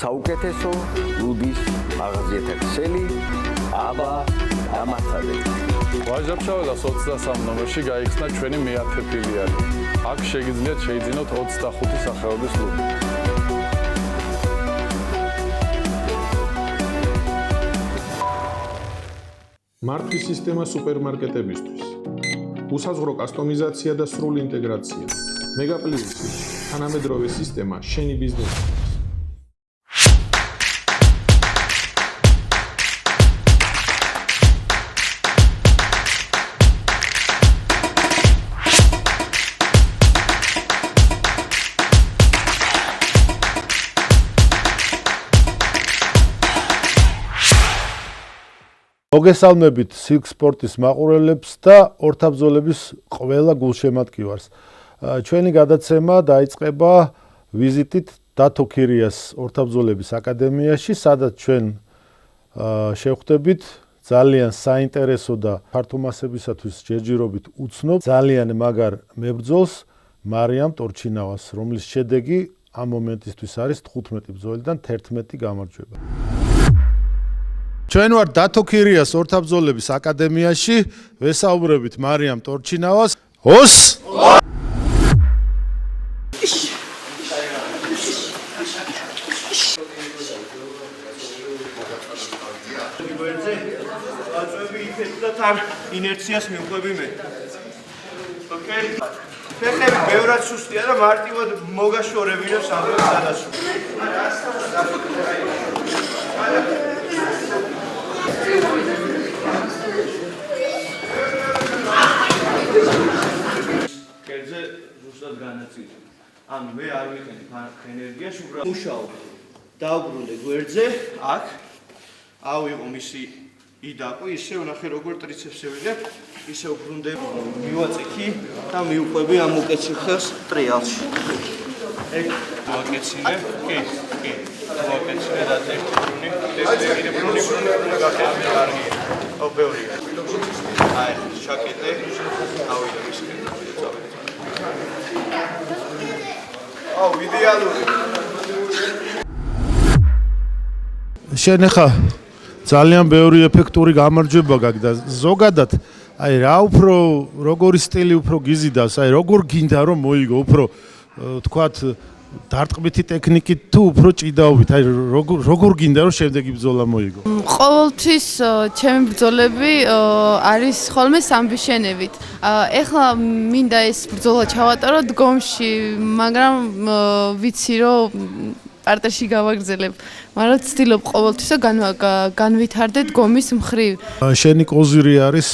საუკეთესო ლუდის მაღაზიათა ქსელი აბა დამაცადეთ. ვაჟა-ფშაველას 23 ნომერში გაიხსნა ჩვენი მე-10 ფილიალი. აქ შეგიძლიათ შეიძინოთ 25 სახეობის ლუდი. მართვის სისტემა სუპერმარკეტებისთვის. უსაზღვრო კასტომიზაცია და სრული ინტეგრაცია. მეგაპლუსი, თანამედროვე სისტემა შენი ბიზნესისთვის. მოგესალმებით Silk Sport-ის მაყურებლებს და ორთაბრძოლების ყველა გულშემატკივარს. ჩვენი გადაცემა დაიწყება ვიზიტით დათო ქირიას ორთაბრძოლების აკადემიაში, სადაც ჩვენ შევხვდებით ძალიან საინტერესო და ფართო მასებისათვის ჯერჯერობით უცნობ ძალიან მაგარ მებრძოლს მარიამ ტორჩინავას, რომლის შედეგი ამ მომენტისთვის არის 15 ბრძოლიდან 11 გამარჯვება. ჩვენ ვართ დათო ქირიას ორთაბრძოლების აკადემიაში, ვესაუბრებით მარიამ ტორჩინავას. ოს! ინერციას მივყვები მე. ოკეი. ფეხები ბევრად სუსტია და მარტივად მოგაშორებინებს ამ სადასო. კერძე ზუსტად განაწილე. ანუ მე არ ვიყენებ ენერგიას, უბრალოდ მუშაობ. დავბრუნდე გვერდზე, აქ. ავიღო მისი იდაკო, ისე ვნახე როგორ ტრიცეპსი ვიღებ, ისე ვბრუნდე, მივაწექი და მივყვები ამ უკეთილ ხელს ტრიალში. ეგ ვაკეცინე, კი. ვაკეცინე და ერთი ბრუნი გახები კარგი. ო ბევრია. აი, შაკეტე, ავიდე მისკენ. აუ, იდეალური. შენ ხა ძალიან ბევრი ეფექტური გამარჯვება გაქვს და ზოგადად აი რა უფრო როგორი სტილი უფრო გიზიდავს, აი როგორ გინდა რომ მოიგო, უფრო თქვათ დარტყმითი ტექნიკით თუ უფრო ჭიდაობით, აი როგორ გინდა რომ შემდეგი ბრძოლა მოიგო? ყოველთვის ჩემი ბრძოლები არის ხოლმე სამბიშენებით. ეხლა მინდა ეს ბრძოლა ჩავატარო დგომში, მაგრამ ვიცი რომ პარტერში გავაგრძელებ, მაგრამ ვცდილობ ყოველთვის განვითარდე დგომის მხრივ. შენი კოზირი არის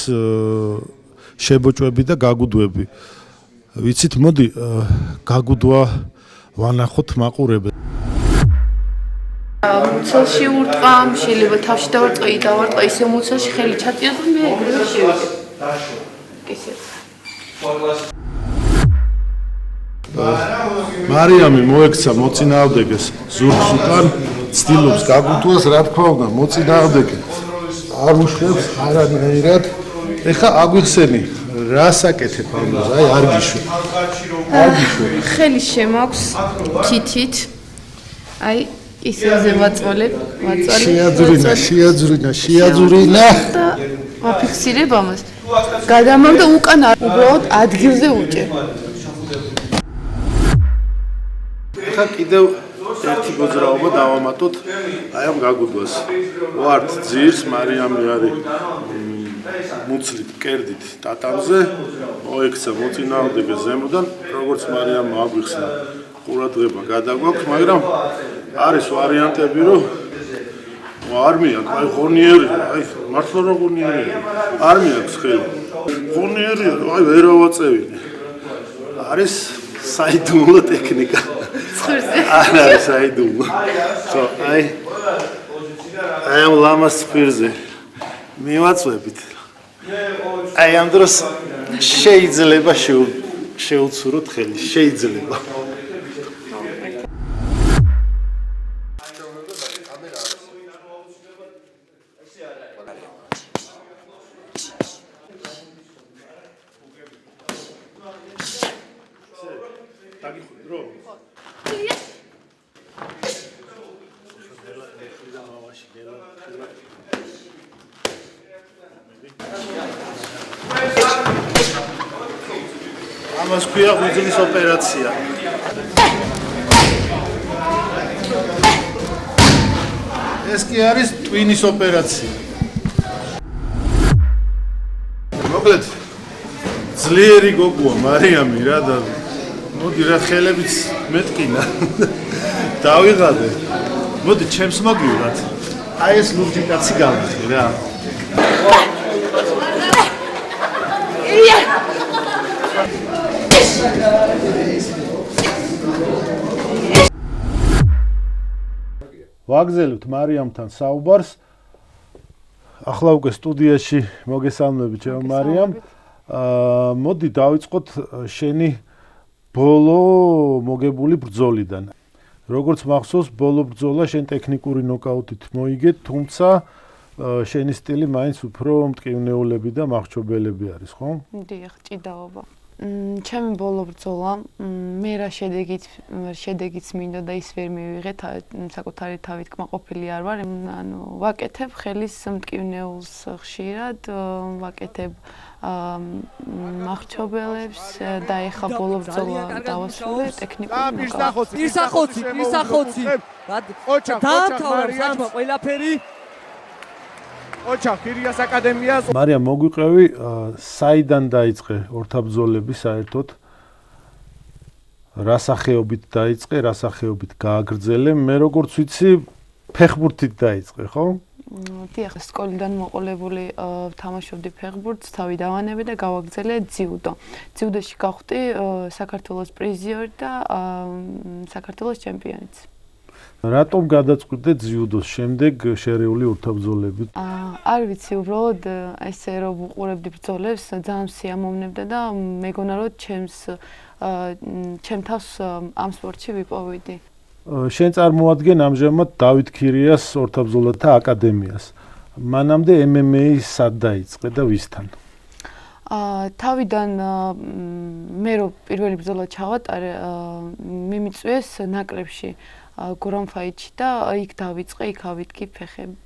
შებოჭვები და გაგუდვები. ვიცით, მოდი გაგუდვა ვანახოთ მაყურებელს. მუცელში ურტყა, შეიძლება თავში დავარტყა, ისე მუცელში ხელი ჩატია და მე ეგრევე შევიდე. ისე. მარიამი მოექცა მოწინააღმდეგეს ზურგს უკან, ცდილობს გაგუდვას, რა თქმა უნდა, მოწინააღმდეგე არ უშლებს არანაირად. ეხა აგვიხსენი, რა საკეთებ ამაზე? აი, არ გიშვი. ხელი შემაქვს ქითით. აი, ისეზე ვაწოლებ. შეაძვირინა. და ვაფიქსირებ ამას. გადამამ და უკან უბრალოდ ადგილზე უჭერ. ხა კიდევ ერთი მოძრაობა დავამატოთ აი ამ გაგუდვას. ვართ ძირს, მარიამი არის მუცლით, კერდით ტატამზე, მოექცა მოწინააღმდეგე ზემოდან, როგორც მარიამმა აგვიხსნა, ყურადღება გადაგვაქვს, მაგრამ არის ვარიანტები, რომ არ მიაქვს, აი ღონიერია, აი მართლა რა ღონიერია. არ მიაქვს ხელი. ღონიერია, აი ვერ ავაწევინე. არის საიდუმლო ტექნიკა. არ არის საიდუმლო. ხო, აი ამ ლამას ფირზე მივაწვევით. აი ამ დროს შეიძლება შეუცუროთ ხელი, შეიძლება. ამას ქვია ღვიძლის ოპერაცია. ეს კი არის ტვინის ოპერაცია. მოკლედ ძლიერი გოგოა მარიამი რა და მოდი რა ხელებიც მეტკინა. დავიღადე. მოდი ჩემს მოგივრათ. აი ეს ლურჯი კაცი გავიხდი რა. ვაგზელებთ მარიამთან საუბარს. ახლა უკვე სტუდიაში მოგესალმებით ჩემ მარიამ. მოდი დავიწყოთ შენი ბოლო მოგებული ბრძოლიდან. როგორც მახსოვს, ბოლო ბრძოლა შენ ტექნიკური ნოკაუტით მოიგე, თუმცა შენი სტილი მაინც უფრო მტკივნეულები და მახრჩობელები არის, ხო? დიახ, ჭიდაობა. ჩემი ბოლო ბრძოლა მე რა შედეგიც მინდო და ის ვერ მივიღე, საკუთარი თავით კმაყოფილი არ ვარ. ანუ ვაკეთებ ხელის მტკივნეულს ხშირად, ვაკეთებ მახრჩობელებს და ეხა ბოლო ბრძოლა დავასრულე ტექნიკურ ნოკაუტს. ისახოცი. დაამთავრა საჭმა ყველაფერი. ოჩა ქირიას აკადემიას. მარიამ მოგვიყევი, საიდან დაიწყე ორთაბრძოლები საერთოდ? რა სახეობით დაიწყე, რა სახეობით გააგრძელე? მე როგორც ვიცი, ფეხბურთით დაიწყე, ხო? დიახ, სკოლიდან მოყოლებული თამაშობდი ფეხბურთს, თავი დავანებე და გავაგრძელე ძიუდო. ძიუდოში გავხდი საქართველოს პრიზიორი და საქართველოს ჩემპიონიც. რატომ გადაწყვიტე ძიუდოს შემდეგ შერეული ორთაბრძოლებით? არ ვიცი, უბრალოდ ესე რომ ვუყურებდი ბრძოლებს, ძალიან სიამოვნებდა და მეგონა რომ ჩემ თავს ამ სპორტში ვიპოვიდი. შენ წარმოადგენ ამჟამად დავით ქირიას ორთაბრძოლათა აკადემიას. მანამდე MMA სად დაიწყე და ვისთან? თავიდან მე რომ პირველი ბრძოლა ჩავატარე, მიმიწვიეს ნაკრებში გურამ ფაიტში და იქ დავიწყე, იქ ავიდგი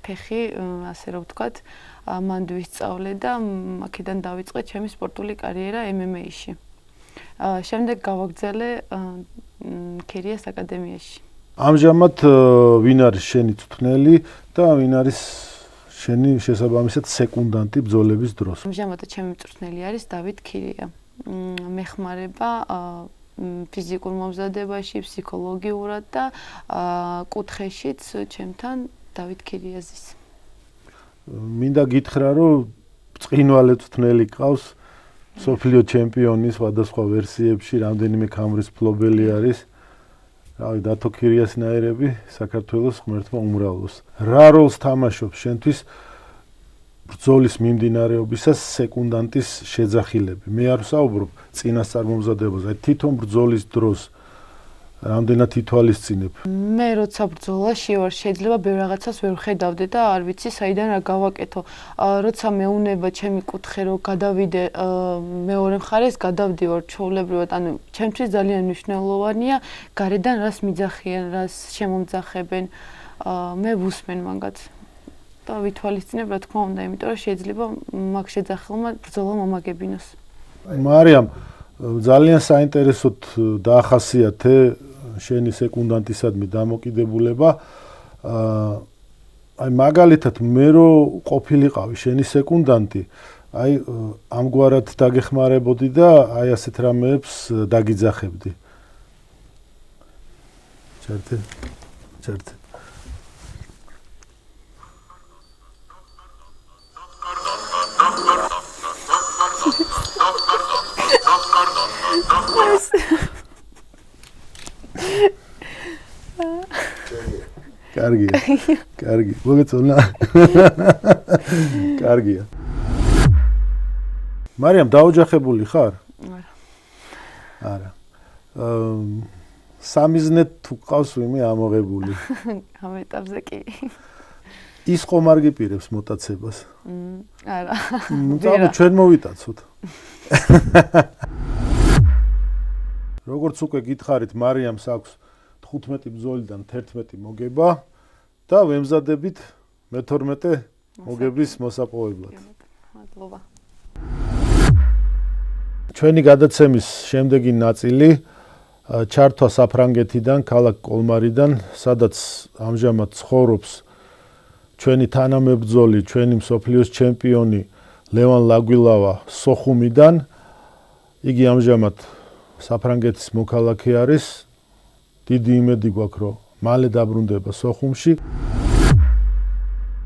ფეხი, ასე რომ ვთქვათ, მანდ ვისწავლე და აქედან დავიწყე ჩემი სპორტული კარიერა MMA-ში. შემდეგ გავაგრძელე ქირიას აკადემიაში. ამჟამად ვინ არის შენი წვრთნელი და ვინ არის შენი შესაბამისად სეკუნდანტი ბრძოლების დროს? ამჟამად ჩემი წვრთნელი არის დავით ქირია. მეხმარება ფიზიკურ მომზადებაში, ფსიქოლოგიურად და კუთხეშიც ჩემთან დავით ქირიაზის. მინდა გითხრა, რომ ბრწყინვალე წვრთნელი ყავს, მსოფლიო ჩემპიონი სხვადასხვა ვერსიებში, რამდენიმე ქამრის მფლობელი არის. რავი, დათო ქირიასნაირები საქართველოს ღმერთმა უმრავლოს. რა როლს თამაშობს შენთვის ბრძოლის მიმდინარეობისას სეკუნდანტის შეძახილები? მე არ ვსაუბრობ წინასწარმომზადებაზე, თვითონ ბრძოლის დროს რამდენად ითვალისწინებ? მე როცა ბრძოლაში ვარ, შეიძლება ბევრ რაღაცას ვერ ვხედავდე და არ ვიცი საიდან რა გავაკეთო. როცა მეუნება ჩემი კუთხე რომ გადავიდე მეორე მხარეს, გადავდივარ ჩვეულებრივად, ანუ ჩემთვის ძალიან მნიშვნელოვანია გარედან რას მიძახიან, რას შემომძახებენ. მე ვუსმენ მაგათ. და ვითვალისწინებ რა თქმა უნდა, იმიტომ რომ შეიძლება მაგ შეძახილმა ბრძოლა მომაგებინოს. მარიამ, ძალიან საინტერესოდ დაახასიათე შენი სეკუნდანტისადმი დამოკიდებულება. აი მაგალითად მე რო ყოფილიყავი შენი სეკუნდანტი, აი ამგვარად დაგეხმარებოდი და აი ასეთ რამეებს დაგიძახებდი. ჩერტე. კარგი. მოგეწონა. კარგია. მარიამ, დაოჯახებული ხარ? არა. სამიზნე თუ ყავს ვინმე ამოღებული? ამ ეტაპზე კი. ის ხომ არ გიპირებს მოტაცებას? არა. წავ ჩვენ მოვიტაცოთ. როგორც უკვე გითხარით, მარიამს აქვს 15 ბრძოლიდან 11 მოგება და ვემზადებით მე-12 მოგებრის მოსაპოვებლად. მადლობა. ჩვენი გადაცემის შემდეგი ნაწილი ჩართვა საფრანგეთიდან, ქალაქ კოლმარიდან, სადაც ამჟამად ცხოვრობს ჩვენი თანამებრძოლი, ჩვენი მსოფლიოს ჩემპიონი ლევან ლაგვილავა სოხუმიდან. იგი ამჟამად საფრანგეთის მოქალაქე არის. დიდი იმედი გვაქვს, რომ მალე დაბრუნდება სოხუმში.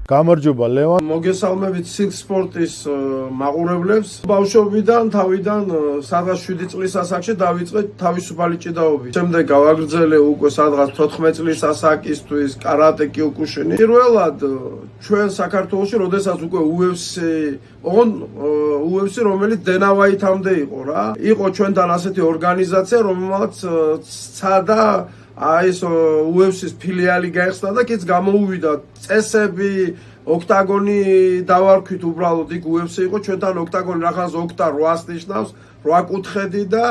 გამარჯობა ლევან. მოგესალმებით სილკ სპორტის მაყურებლებს. ბავშვობიდან თავიდან სადღაც 7 წლის ასაკში დავიწყე თავისუფალი ჭიდაობით. შემდეგ გავაგრძელე უკვე სადღაც 14 წლის ასაკისთვის კარატე კიოკუშინი. პირველად ჩვენ საქართველოში, როდესაც უკვე UFC, რომელიც დენა ვაითამდე იყო რა. იყო ჩვენთან ასეთი ორგანიზაცია, რომელმაც ცადა ეს UFC-ის ფილიალი გაიხსნა და კიდე გამოუვიდა წესები, ოქტაგონი დავარქვით უბრალოდ იქ UFC იყო ჩვენთან ოქტაგონი რახანს ოქტა 8-ს ნიშნავს 8 კუთხედი და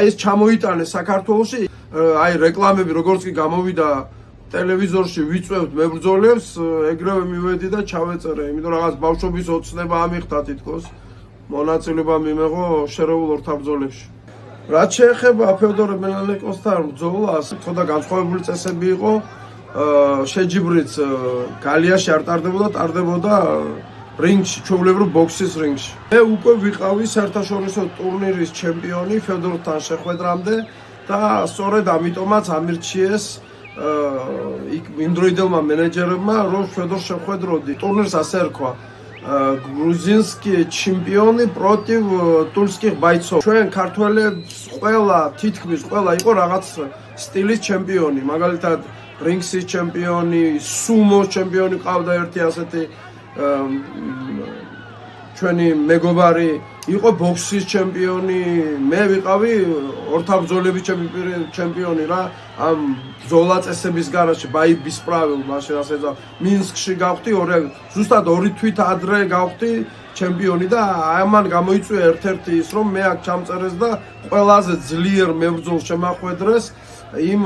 ეს ჩამოიტანეს საქართველოში აი რეკლამები როგორც კი გამოვიდა ტელევიზორში ვიწევთ მებრძოლებს ეგრევე მივედი და ჩავეწერე იმიტომ რაღაც ბავშვობის ოცნება ამიხთა თითქოს მონაწილეობა მიმეღო შერეულ ორთაბრძოლებში რაც შეეხება ფეოდორ მელანიკოსთან ბრძოლას, თქო და განსხვავებული წესები იყო, შეჯიბრიც გალიაში არ ტარდებოდა, ტარდებოდა რინგში, ჩვეულებრივ ბოქსის რინგში. მე უკვე ვიყავი საერთაშორისო ტურნირის ჩემპიონი ფეოდორთან შეხვედრამდე და სწორედ ამიტომაც ამირჩიეს იმდროინდელმა მენეჯერებმა, რომ ფეოდორ შეხვედროდი. ტურნირს ასე ერქვა Грузинские чемпионы против тульских бойцов. ჩვენ ქართველებს თითქმის ყველა იყო რაღაც სტილის ჩემპიონი, მაგალითად რინგსის ჩემპიონი, სუმოს ჩემპიონი ყავდა ერთი ასეთი ჩვენი მეგობარი იყო ბოქსის ჩემპიონი, მე ვიყავი ორთაბრძოლების ჩემპიონი რა, ამ ბრძოლა წესების გარშე, ბაიბის правил, მაშინ ასე და მინსკში გავხდი, ზუსტად 2 თვით ადრე გავხდი ჩემპიონი და ამან გამოიწვია ერთ-ერთი ის, რომ მე აქ ჩამწერეს და ყველაზე ძლიერ მებრძოლს შემახვედრეს იმ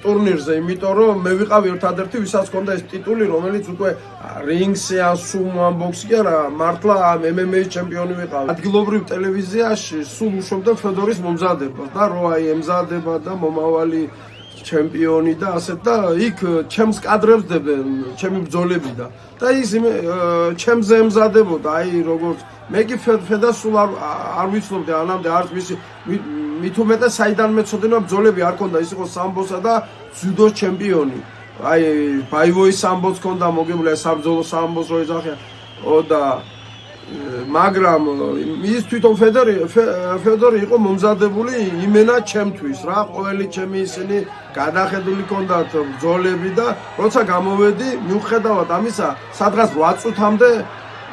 ტურნირზე, იმიტომ რომ მე ვიყავი ერთადერთი, ვისაც ჰქონდა ეს ტიტული, რომელიც უკვე რინგსი ან სუმო ან ბოქსი კი არა, მართლა MMA-ის ჩემპიონი ვიყავი. ადგილობრივ ტელევიზიაში სულ უშვებდა ფედორის მომზადებას და რო აი ემზადება და მომავალი ჩემპიონი და ასეთ და იქ ჩემს კადრებს დებენ, ჩემი ბრძოლები და ის ჩემზე ემზადებოდა, აი როგორც მე კი ფედას სულ არ ვიცნობდი ანამდე არც მისი მით უმეტეს საიდან მეცოდინა ბრძოლები არ ქონდა ის იყო სამბოსა და ძუდოს ჩემპიონი აი ბაივოის სამბოს ქონდა მოგებული საბრძოლო სამბოს რო ეძახიან და მაგრამ ის თვითონ ფედორი იყო მომზადებული იმენა ჩემთვის რა ყოველი ჩემი ისინი გადახედული ქონდათ ბრძოლები და როცა გამოვედი მიუხედავად ამისა სადღაც 8 წუთამდე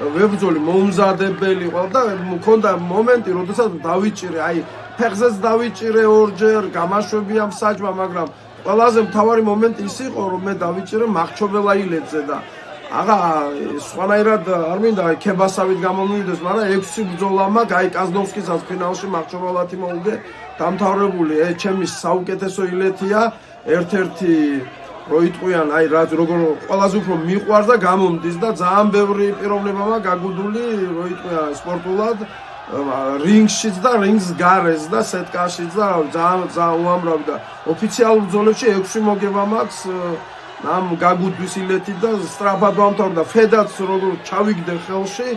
ვებრძოლი მომზადებელი ყო და მქონდა მომენტი როდესაც დავიჭირე აი ფეხზეც დავიჭირე ორჯერ გამაშვები ამ საჯმა მაგრამ ყველაზე მთავარი მომენტი ის იყო რომ მე დავიჭირე მახრჩობელაილეთზე და აღა სხვანაირად არ მინდა ქებასავით გამომივიდეს მაგრამ 6 ბრძოლა მაქვს აი კაზნოვსკისაც ფინალში მახრჩობელათი მოუგე დამთავრებული ჩემი საუკეთესო ილეთია ერთ-ერთი როიტყვიან აი როგორ ყველაზე უფრო მიყვარს და გამომდის და ძალიან ბევრი პიროვნება მაქვს გაგუდული როიტყვიან სპორტულად რინგშიც და რინგს გარეს და სეტკაშიც და ძალიან უამრავი და ოფიციალურ ბრძოლებში 6 მოგება მაქვს ამ გაგუდვის ილეთი და სწრაფად ვამთავრდა ფედაც როგორ ჩავიგდე ხელში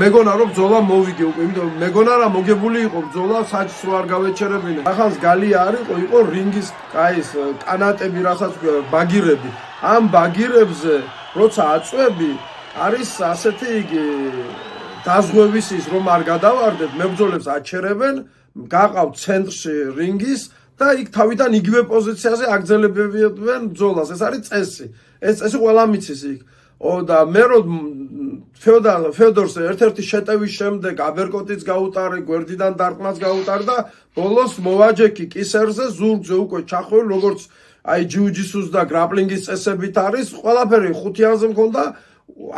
მეგონა რომ ბრძოლა მოვიგე უკვე იმიტომ მეგონა რა მოგებული იყო ბრძოლა საჭს რო არ გავეჩერებინე ახალს გალია არისო იყო რინგის კაის კანატები რასაც ბაგირები ამ ბაგირებზე როცა აწვევი არის ასეთი იგი დაზღვევის ის რომ არ გადავარდეთ მებრძოლებს აჩერებენ გაყავთ ცენტრში რინგის და იქ თავიდან იგივე პოზიციაზე აგრძელებებიან ბრძოლას ეს არის წესი ეს წესი ყველა მიცის იქ და მე რომ ფეოდორს ერთ-ერთი შეტევის შემდეგ აბერკოტიც გაუტარე გვერდიდან დარტყმაც გაუტარე და ბოლოს მოვაჯექი კისერზე ზურგზე უკვე ჩახვევი როგორც აი ჯიუ-ჯიტსუს და გრაპლინგის წესებით არის ყველაფერი ხუთიანზე მქონდა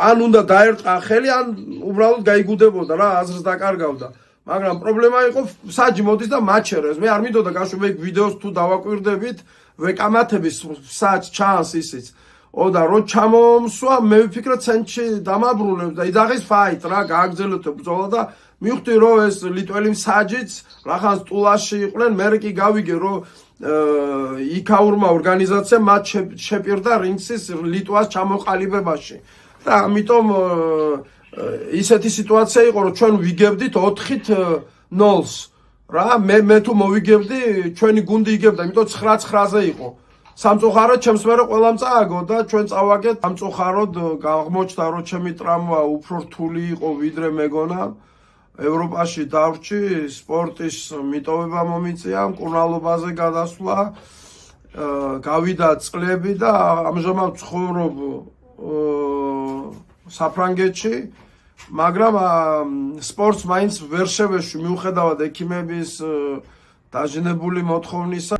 ან უნდა დაერტყა ხელი ან უბრალოდ გაიგუდებოდა რა აზრს დაკარგავდა მაგრამ პრობლემა იყო საჯი მოდის და მაჩერეს მე არ მინდოდა გაშვებ ვიდეოს თუ დავაკვირდებით ვეკამათების საჯ ჩანს ისიც და რო ჩამომსვა, მე ვფიქრე ცენტრში დამაბრუნებს და იძახის ფაით რა, გააგრძელოთ ბრძოლა და მივხვდი რომ ეს ლიტველი მსაჯიც რახან სტულაში იყვნენ, მე კი გავიგე რომ იქაურმა ორგანიზაციამ მათ შეპირდა რინგსის ლიტვას ჩამოყალიბებაში. და ამიტომ ისეთი სიტუაცია იყო რომ ჩვენ ვიგებდით 4-0-ს. რა მე თუ მოვიგებდი, ჩვენი გუნდი იგებდა, იმიტომ 9-9-ზე იყო. სამწუხაროდ ჩემს მერე ყველამ წააგო და ჩვენ წავაგეთ. სამწუხაროდ აღმოჩნდა რომ ჩემი ტრამვა უფრო რთული იყო ვიდრე მეგონა. ევროპაში დავრჩი, სპორტის მიტოვება მომიწია, მკურნალობაზე გადასვლა, გავიდა წლები და ამჟამად ცხოვრობ საფრანგეთში, მაგრამ სპორტს მაინც ვერ შევეშვი მიუხედავად ექიმების დაჟინებული მოთხოვნისა.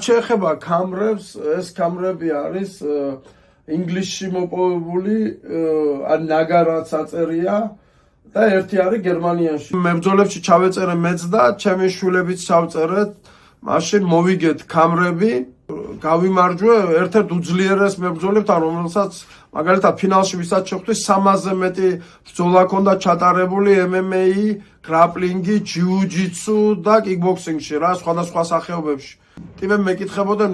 შეეხება კამრებს, ეს კამრები არის ინგლისში მოპოვებული, ან ნაგარად საწერია და ერთი არის გერმანიაში. მებრძოლებში ჩავეწერე მეც და ჩემი შვილებიც ჩავწერეთ. მაშინ მოვიგეთ კამრები, გავიმარჯვე ერთ-ერთ უძლიერეს მებრძოლებთან, რომელსაც მაგალითად ფინალში ვისაც შეხვდი 300-ზე მეტი ბრძოლა ჰქონდა ჩატარებული MMA, გრაპლინგი, ჯიუ-ჯიტსუ და კიკბოქსინგში რა, სხვადასხვა სახეობებში. ტიპები მეკითხებოდნენ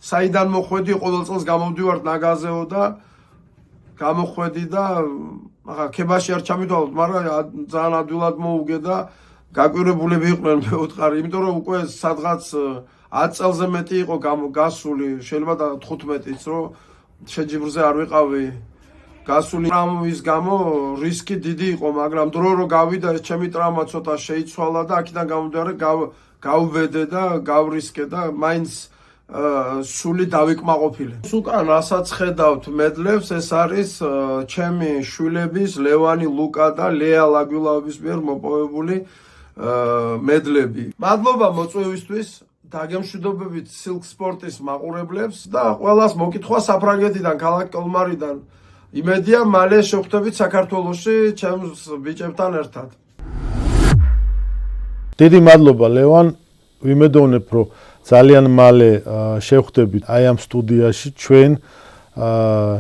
საიდან მოხვედი, ყოველ წელს გამოვდივართ ნაგაზეო და გამოხვედი და ახლა ქებაში არ ჩამიდვალოთ, მაგრამ ძალიან ადვილად მოუგე და გაკვირვებულები იყვნენ მე ვუთხარი, იმიტომ რომ უკვე სადღაც 10 წელზე მეტი იყო გასული, შეიძლება და 15-იც, რომ შეჯიბრზე არ ვიყავი გასული. ტრამვის გამო რისკი დიდი იყო, მაგრამ დრო რო გავიდა ეს ჩემი ტრამვა ცოტა შეიცვალა და აქედან გამომდინარე გავვედე და გავრისკე და მაინც სული დავიკმაყოფილე. უკან რასაც ხედავთ მედლებს, ეს არის ჩემი შვილების ლევანი ლუკა და ლეა ლაგვილაობის მიერ მოპოვებული მედლები. მადლობა მოწვევისთვის, დაგემშვიდობებით Silk Sport-ის მაყურებლებს და ყველას მოკითხვა საფრანგეთიდან, ქალაქ კოლმარიდან. იმედია მალე შევხვდებით საქართველოში ჩემს ბიჭებთან ერთად. დიდი მადლობა ლევან, ვიმედოვნებ რომ ძალიან მალე შევხვდებით აი ამ სტუდიაში ჩვენ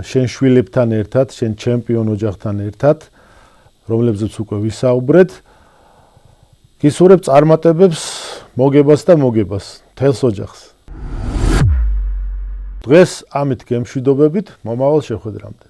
შენ შვილებთან ერთად, შენ ჩემპიონ ოჯახთან ერთად, რომლებზეც უკვე ვისაუბრეთ. გისურვებ წარმატებებს, მოგებას და მოგებას, მთელს ოჯახს. დღეს ამით გემშვიდობებით, მომავალ შეხვედრამდე.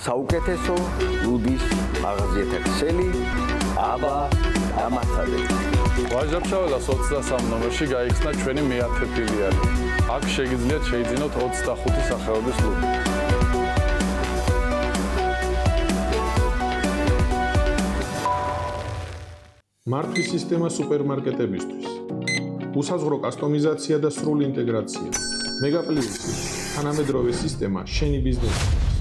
საუკეთესო ლუდის მაღაზიათა ქსელი აბა დამაცადეთ. ვაჟა-ფშაველას 23 ნომერში გაიხსნა ჩვენი მე-10 ფილიალი. აქ შეგიძლიათ შეიძინოთ 25 სახეობის ლუდი. მართვის სისტემა სუპერმარკეტებისთვის. უსაზღვრო კასტომიზაცია და სრული ინტეგრაცია. მეგაპლუსი თანამედროვე სისტემა შენი ბიზნესისთვის.